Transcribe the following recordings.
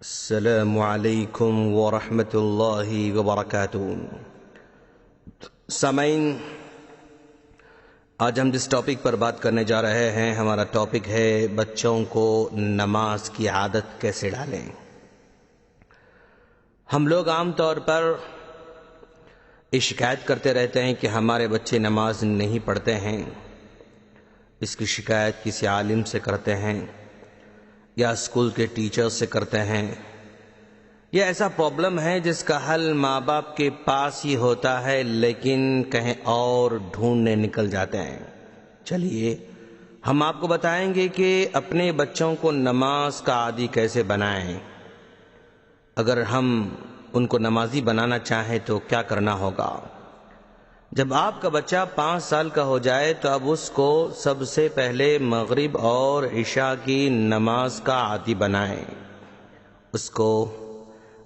السلام علیکم ورحمۃ اللہ وبرکاتہ۔ سامعین، آج ہم جس ٹاپک پر بات کرنے جا رہے ہیں، ہمارا ٹاپک ہے بچوں کو نماز کی عادت کیسے ڈالیں۔ ہم لوگ عام طور پر یہ شکایت کرتے رہتے ہیں کہ ہمارے بچے نماز نہیں پڑھتے ہیں۔ اس کی شکایت کسی عالم سے کرتے ہیں یا اسکول کے ٹیچر سے کرتے ہیں۔ یہ ایسا پرابلم ہے جس کا حل ماں باپ کے پاس ہی ہوتا ہے، لیکن کہیں اور ڈھونڈنے نکل جاتے ہیں۔ چلیے ہم آپ کو بتائیں گے کہ اپنے بچوں کو نماز کا عادی کیسے بنائیں۔ اگر ہم ان کو نمازی بنانا چاہیں تو کیا کرنا ہوگا۔ جب آپ کا بچہ 5 سال کا ہو جائے تو اب اس کو سب سے پہلے مغرب اور عشاء کی نماز کا عادی بنائیں۔ اس کو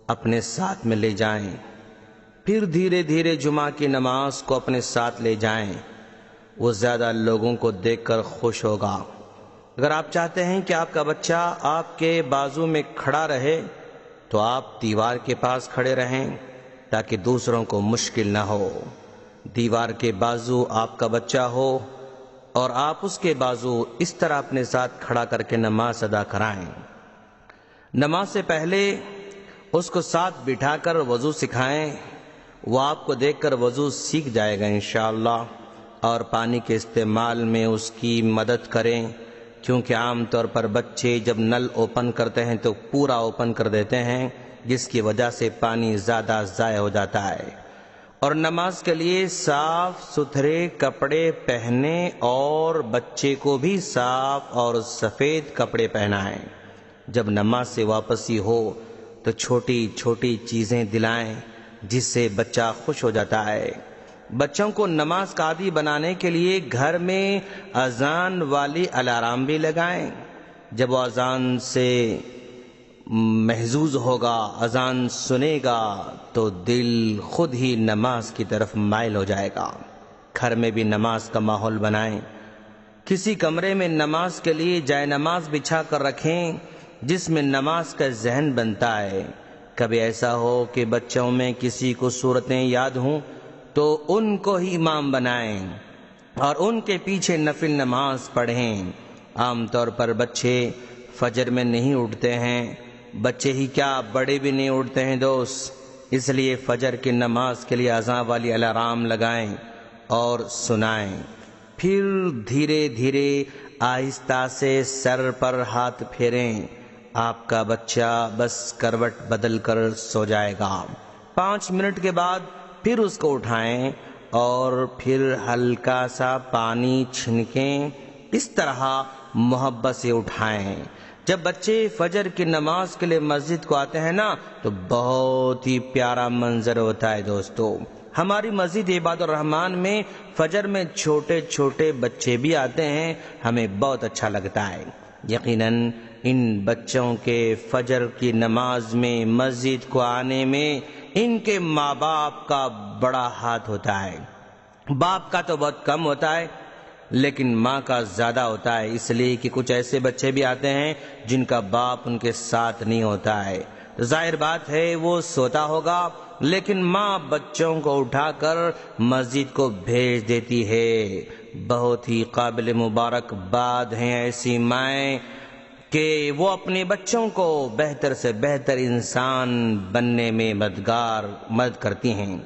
اپنے ساتھ میں لے جائیں، پھر دھیرے دھیرے جمعہ کی نماز کو اپنے ساتھ لے جائیں۔ وہ زیادہ لوگوں کو دیکھ کر خوش ہوگا۔ اگر آپ چاہتے ہیں کہ آپ کا بچہ آپ کے بازو میں کھڑا رہے تو آپ دیوار کے پاس کھڑے رہیں تاکہ دوسروں کو مشکل نہ ہو۔ دیوار کے بازو آپ کا بچہ ہو اور آپ اس کے بازو اس طرح اپنے ساتھ کھڑا کر کے نماز ادا کرائیں۔ نماز سے پہلے اس کو ساتھ بٹھا کر وضو سکھائیں۔ وہ آپ کو دیکھ کر وضو سیکھ جائے گا انشاءاللہ، اور پانی کے استعمال میں اس کی مدد کریں، کیونکہ عام طور پر بچے جب نل اوپن کرتے ہیں تو پورا اوپن کر دیتے ہیں، جس کی وجہ سے پانی زیادہ ضائع ہو جاتا ہے۔ اور نماز کے لیے صاف ستھرے کپڑے پہنے اور بچے کو بھی صاف اور سفید کپڑے پہنائیں۔ جب نماز سے واپسی ہو تو چھوٹی چھوٹی چیزیں دلائیں جس سے بچہ خوش ہو جاتا ہے۔ بچوں کو نماز کا عادی بنانے کے لیے گھر میں اذان والی الارم بھی لگائیں۔ جب وہ اذان سے محظوظ ہوگا، اذان سنے گا تو دل خود ہی نماز کی طرف مائل ہو جائے گا۔ گھر میں بھی نماز کا ماحول بنائیں۔ کسی کمرے میں نماز کے لیے جائے نماز بچھا کر رکھیں جس میں نماز کا ذہن بنتا ہے۔ کبھی ایسا ہو کہ بچوں میں کسی کو سورتیں یاد ہوں تو ان کو ہی امام بنائیں اور ان کے پیچھے نفل نماز پڑھیں۔ عام طور پر بچے فجر میں نہیں اٹھتے ہیں، بچے ہی کیا بڑے بھی نہیں اٹھتے ہیں دوست، اس لیے فجر کی نماز کے لیے اذان والی الارم لگائیں اور سنائیں۔ پھر دھیرے دھیرے آہستہ سے سر پر ہاتھ پھیریں۔ آپ کا بچہ بس کروٹ بدل کر سو جائے گا۔ 5 منٹ کے بعد پھر اس کو اٹھائیں اور پھر ہلکا سا پانی چھنکیں۔ اس طرح محبت سے اٹھائیں۔ جب بچے فجر کی نماز کے لیے مسجد کو آتے ہیں نا تو بہت ہی پیارا منظر ہوتا ہے دوستو۔ ہماری مسجد عباد الرحمن میں فجر میں چھوٹے چھوٹے بچے بھی آتے ہیں، ہمیں بہت اچھا لگتا ہے۔ یقیناً ان بچوں کے فجر کی نماز میں مسجد کو آنے میں ان کے ماں باپ کا بڑا ہاتھ ہوتا ہے۔ باپ کا تو بہت کم ہوتا ہے لیکن ماں کا زیادہ ہوتا ہے، اس لیے کہ کچھ ایسے بچے بھی آتے ہیں جن کا باپ ان کے ساتھ نہیں ہوتا ہے، تو ظاہر بات ہے وہ سوتا ہوگا، لیکن ماں بچوں کو اٹھا کر مسجد کو بھیج دیتی ہے۔ بہت ہی قابل مبارکباد ہیں ایسی مائیں کہ وہ اپنے بچوں کو بہتر سے بہتر انسان بننے میں مدد کرتی ہیں۔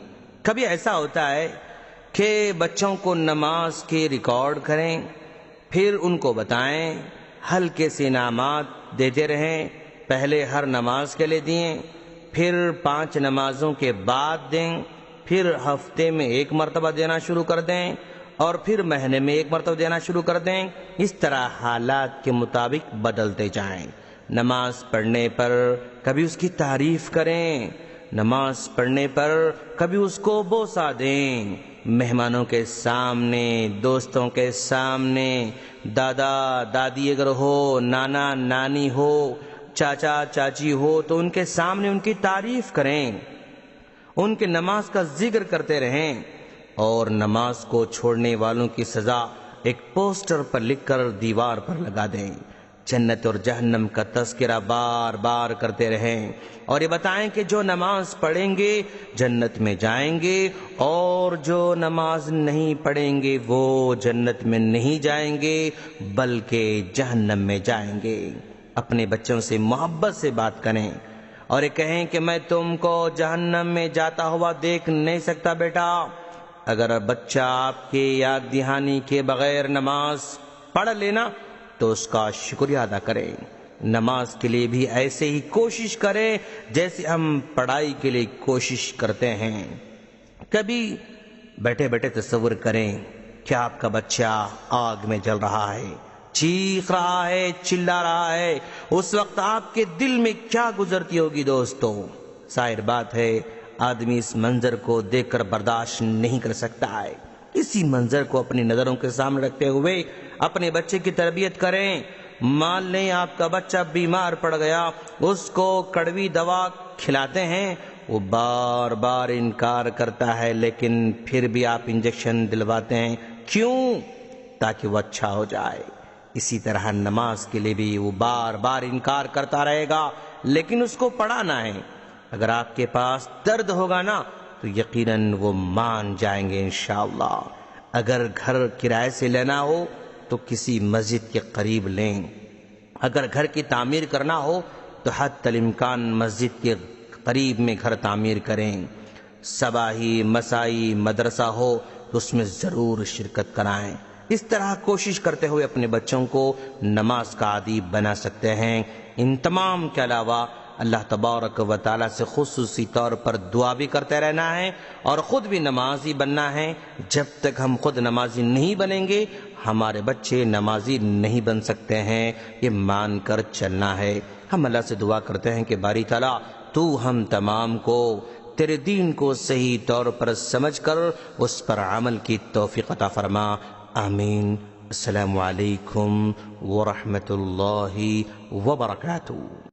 کبھی ایسا ہوتا ہے کہ بچوں کو نماز کے ریکارڈ کریں، پھر ان کو بتائیں، ہلکے سے انعامات دیتے رہیں۔ پہلے ہر نماز کے لیے دیں، پھر 5 نمازوں کے بعد دیں، پھر ہفتے میں 1 مرتبہ دینا شروع کر دیں اور پھر مہینے میں 1 مرتبہ دینا شروع کر دیں۔ اس طرح حالات کے مطابق بدلتے جائیں۔ نماز پڑھنے پر کبھی اس کی تعریف کریں، نماز پڑھنے پر کبھی اس کو بوسہ دیں۔ مہمانوں کے سامنے، دوستوں کے سامنے، دادا دادی اگر ہو، نانا نانی ہو، چاچا چاچی ہو تو ان کے سامنے ان کی تعریف کریں، ان کے نماز کا ذکر کرتے رہیں، اور نماز کو چھوڑنے والوں کی سزا ایک پوسٹر پر لکھ کر دیوار پر لگا دیں۔ جنت اور جہنم کا تذکرہ بار بار کرتے رہیں، اور یہ بتائیں کہ جو نماز پڑھیں گے جنت میں جائیں گے، اور جو نماز نہیں پڑھیں گے وہ جنت میں نہیں جائیں گے بلکہ جہنم میں جائیں گے۔ اپنے بچوں سے محبت سے بات کریں اور یہ کہیں کہ میں تم کو جہنم میں جاتا ہوا دیکھ نہیں سکتا بیٹا۔ اگر بچہ آپ کے یاد دہانی کے بغیر نماز پڑھ لینا تو اس کا شکریہ ادا کریں۔ نماز کے لیے بھی ایسے ہی کوشش کریں جیسے ہم پڑھائی کے لیے کوشش کرتے ہیں۔ کبھی بیٹھے بیٹھے تصور کریں کہ آپ کا بچہ آگ میں جل رہا ہے، چیخ رہا ہے، چلا رہا ہے، اس وقت آپ کے دل میں کیا گزرتی ہوگی دوستو؟ ظاہر بات ہے آدمی اس منظر کو دیکھ کر برداشت نہیں کر سکتا ہے۔ اسی منظر کو اپنی نظروں کے سامنے رکھتے ہوئے اپنے بچے کی تربیت کریں۔ مان لیں آپ کا بچہ بیمار پڑ گیا، اس کو کڑوی دوا کھلاتے ہیں، وہ بار بار انکار کرتا ہے، لیکن پھر بھی آپ انجیکشن دلواتے ہیں، کیوں؟ تاکہ وہ اچھا ہو جائے۔ اسی طرح نماز کے لیے بھی وہ بار بار انکار کرتا رہے گا، لیکن اس کو پڑھانا ہے۔ اگر آپ کے پاس درد ہوگا نا تو یقیناً وہ مان جائیں گے انشاءاللہ۔ اگر گھر کرائے سے لینا ہو تو کسی مسجد کے قریب لیں، اگر گھر کی تعمیر کرنا ہو تو حتی الامکان مسجد کے قریب میں گھر تعمیر کریں۔ صباحی مسائی مدرسہ ہو تو اس میں ضرور شرکت کرائیں۔ اس طرح کوشش کرتے ہوئے اپنے بچوں کو نماز کا عادی بنا سکتے ہیں۔ ان تمام کے علاوہ اللہ تبارک و تعالیٰ سے خصوصی طور پر دعا بھی کرتے رہنا ہے اور خود بھی نمازی بننا ہے۔ جب تک ہم خود نمازی نہیں بنیں گے ہمارے بچے نمازی نہیں بن سکتے ہیں، یہ مان کر چلنا ہے۔ ہم اللہ سے دعا کرتے ہیں کہ باری تعالیٰ تو ہم تمام کو تیرے دین کو صحیح طور پر سمجھ کر اس پر عمل کی توفیق عطا فرما، آمین۔ السلام علیکم ورحمۃ اللہ وبرکاتہ۔